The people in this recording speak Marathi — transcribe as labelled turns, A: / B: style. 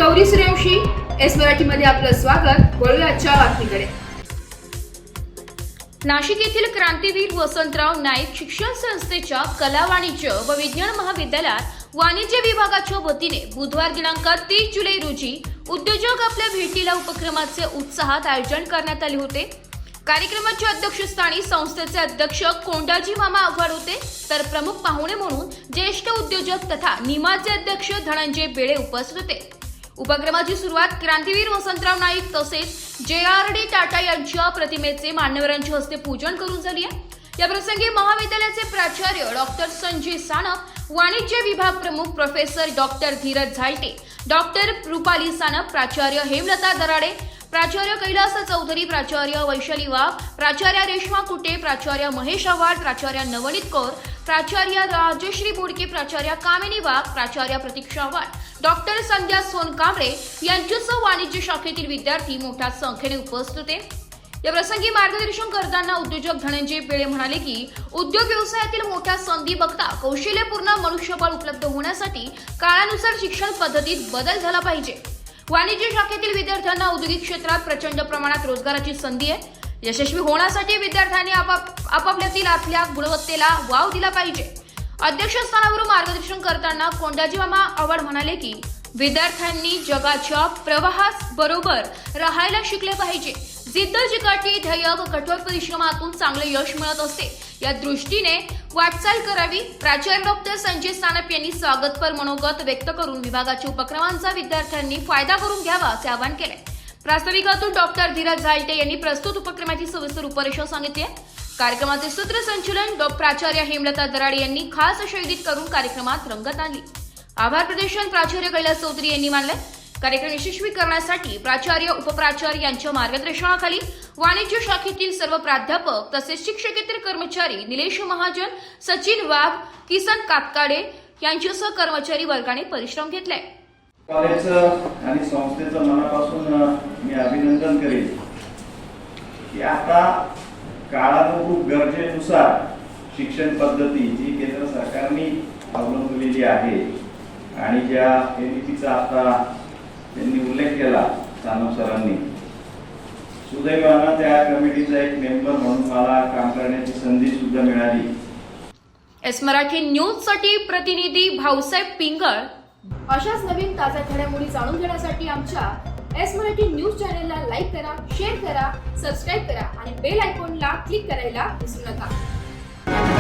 A: गौरी सूर्यवंशी. एस मराठीमध्ये आपलं स्वागत. वळूया आजच्या बातमीकडे. नाशिक येथील क्रांतीवीर वसंतराव नाईक शिक्षण संस्थेच्या कला वाणिज्य व विज्ञान महाविद्यालयात वाणिज्य विभागाच्या वतीने बुधवार दिनांक 30 जुलै रोजी उद्योजक आपल्या भेटीला उपक्रमाचे उत्साहात आयोजन करण्यात आले होते. कार्यक्रमाच्या अध्यक्षस्थानी संस्थेचे अध्यक्ष कोंडाजी मामा आव्हाड होते, तर प्रमुख पाहुणे म्हणून ज्येष्ठ उद्योजक तथा निमाचे अध्यक्ष धनंजय बेळे उपस्थित होते. उपक्रमाची सुरुवात क्रांतीवीर वसंतराव नाईक तसेच JRD टाटा यांच्या प्रतिमेचे मान्यवरांच्या हस्ते पूजन करून झाली आहे. या प्रसंगी महाविद्यालयाचे प्राचार्य डॉक्टर संजय सानप, वाणिज्य विभाग प्रमुख professor doctor Dheeraj झालटे, doctor Rupali Sanap, प्राचार्य हेमलता दराडे, प्राचार्य कैलास चौधरी, प्राचार्य वैशाली वाघ, प्राचार्य रेश्मा कुटे, प्राचार्य महेश आव्हाड, प्राचार्य नवनीत कौर, प्राचार्य राजश्री बोडके, प्राचार्य कामिनी वाघ, प्राचार्य प्रतीक्षा आव्हाड, डॉक्टर संध्या सोनकांबळे यांच्यासह वाणिज्य शाखेतील विद्यार्थी मोठ्या संख्येने उपस्थित होते. या प्रसंगी मार्गदर्शन करताना उद्योजक धनंजय बेळे म्हणाले की उद्योग व्यवसायातील मोठ्या संधी बघता कौशल्यपूर्ण मनुष्यबळ उपलब्ध होण्यासाठी काळानुसार शिक्षण पद्धतीत बदल झाला पाहिजे. वाणिज्य शाखेतील विद्यार्थ्यांना औद्योगिक क्षेत्रात प्रचंड प्रमाणात रोजगाराची संधी आहे. यशस्वी होण्यासाठी विद्यार्थ्यांनी आपापल्यातील आपल्या गुणवत्तेला वाव दिला पाहिजे. अध्यक्षस्थानावरून मार्गदर्शन करताना कोंडाजी मामा आव्हाड म्हणाले की विद्यार्थ्यांनी जगाच्या प्रवाहास बरोबर राहायला शिकले पाहिजे. जिद्द, चिकाटी, ध्येय व कठोर परिश्रमातून चांगले यश मिळत असते. या दृष्टीने वाटचाल करावी. प्राचार्य डॉक्टर संजय सानप यांनी स्वागतपर मनोगत व्यक्त करून विभागाच्या उपक्रमांचा विद्यार्थ्यांनी फायदा करून घ्यावा असे आवाहन केले. प्रास्ताविकातून डॉक्टर धीरज झालटे यांनी प्रस्तुत उपक्रमाची सविस्तर रूपरेषा सांगितली आहे. कार्यक्रमाचे सूत्रसंचालन प्राचार्य हेमलता दराडे यांनी खास शैलीत करून कार्यक्रमात रंगत आणली. आभार प्रदर्शन प्राचार्य कैलास चौधरी यांनी मानले. कार्यक्रम यशस्वी करण्यासाठी प्राचार्य, उपप्राचार्य यांच्या मार्गदर्शनाखाली वाणिज्य शाखेतील सर्व प्राध्यापक तसेच शिक्षकेतर कर्मचारी निलेश महाजन, सचिन वाघ, किसन कातकाडे यांच्यासह कर्मचारी वर्गाने परिश्रम घेतले.
B: कॉलेजचं आणि संस्थेचं मनापासून मी अभिनंदन करेन की आता काळानुरूप गरजेनुसार शिक्षण पद्धती जी केंद्र सरकारने अवलंबलेली आहे आणि ज्या नीतीचा आता त्यांनी उल्लेख केला सानप सरांनी, सुदैवानं त्या कमिटीचा एक मेंबर म्हणून मला काम करण्याची संधी सुद्धा मिळाली.
A: एस मराठी न्यूज साठी प्रतिनिधी भाऊसाहेब पिंगळ. अशाच नवीन ताज्या घडामोडी जाणून घेण्यासाठी आमच्या एस मराठी न्यूज चॅनलला लाईक करा, शेअर करा, सबस्क्राईब करा आणि बेल आयकॉनला क्लिक करायला विसरू नका.